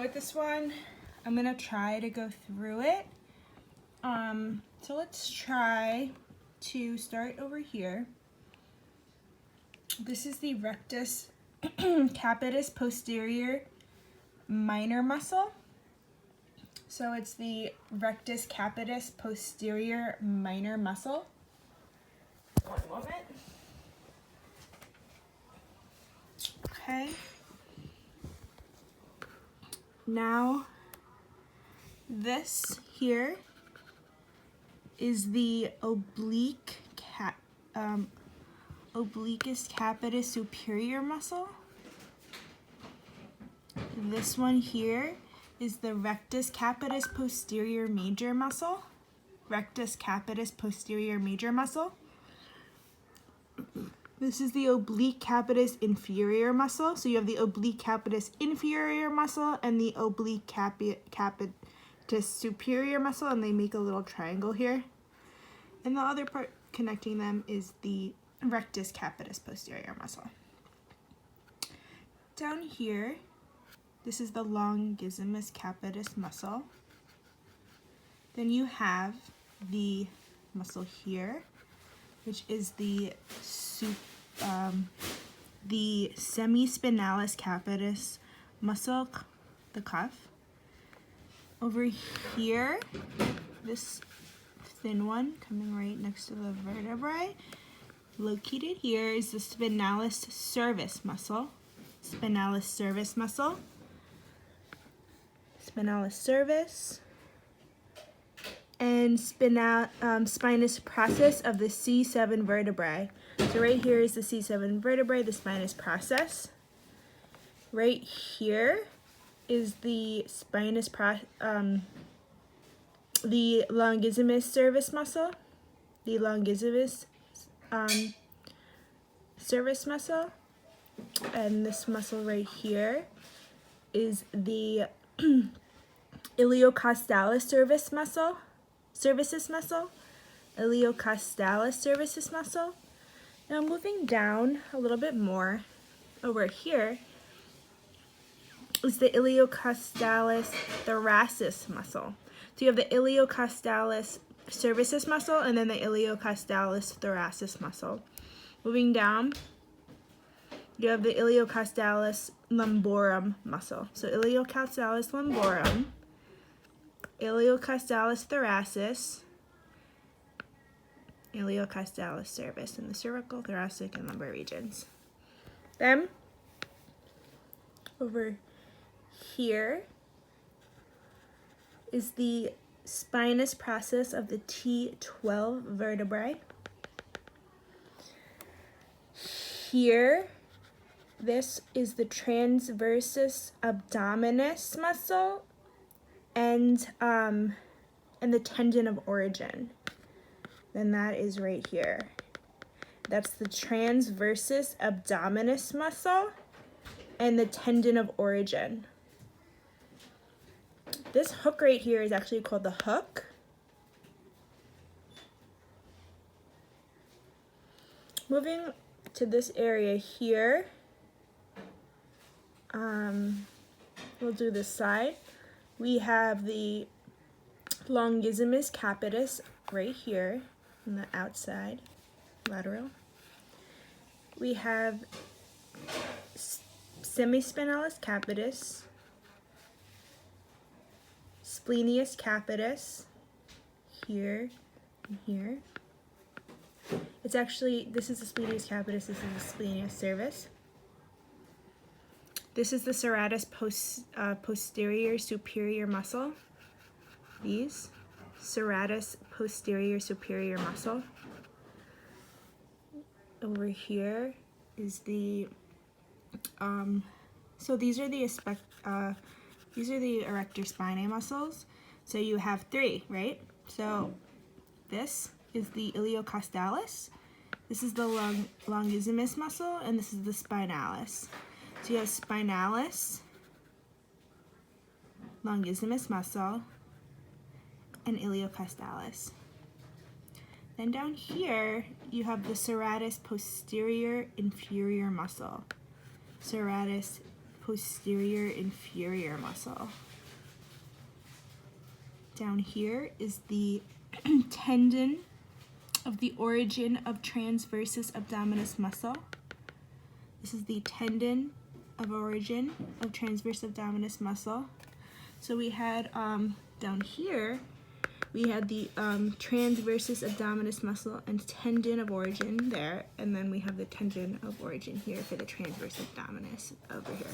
with this one. I'm gonna try to go through it. So let's try to start over here. This is the rectus capitis posterior minor muscle. So it's the rectus capitis posterior minor muscle. One moment. Okay. Now, this here is the obliquus capitis superior muscle. This one here is the rectus capitis posterior major muscle. Rectus capitis posterior major muscle. This is the oblique capitis inferior muscle. So you have the oblique capitis inferior muscle and the oblique capitis superior muscle, and they make a little triangle here. And the other part connecting them is the rectus capitis posterior muscle. Down here, this is the longissimus capitis muscle. Then you have the muscle here, which is the semispinalis capitis muscle, the cuff. Over here, this thin one coming right next to the vertebrae, located here is the spinalis cervis muscle. Spinalis cervis muscle. Spinalis cervis. And spinous process of the C7 vertebrae. So right here is the C7 vertebrae, the spinous process. Right here is the the longissimus cervis muscle, the longissimus cervis muscle, and this muscle right here is the iliocostalis cervicis muscle, iliocostalis cervicis muscle. Now moving down a little bit more, over here is the iliocostalis thoracis muscle. So you have the iliocostalis cervicis muscle and then the iliocostalis thoracis muscle. Moving down, you have the iliocostalis lumborum muscle. So iliocostalis lumborum, iliocostalis thoracis, iliocostalis cervis in the cervical, thoracic, and lumbar regions. Then, over here is the spinous process of the T12 vertebrae. Here, this is the transversus abdominis muscle and the tendon of origin. Then that is right here. That's the transversus abdominis muscle and the tendon of origin. This hook right here is actually called the hook. Moving to this area here, we'll do this side. We have the longissimus capitis right here on the outside, lateral. We have semispinalis capitis, splenius capitis, here and here. It's actually, this is the splenius capitis, this is the splenius cervis. This is the serratus posterior superior muscle. These, serratus posterior superior muscle. Over here is the, so these are the erector spinae muscles. So you have three, right? So this is the iliocostalis, this is the longissimus muscle, and this is the spinalis. So you have spinalis, longissimus muscle, and iliocostalis. Then down here, you have the serratus posterior inferior muscle. Serratus posterior inferior muscle. Down here is the tendon of the origin of transversus abdominis muscle. This is the tendon of origin of transversus abdominis muscle. So we had down here, we had the transversus abdominis muscle and tendon of origin there, and then we have the tendon of origin here for the transversus abdominis over here.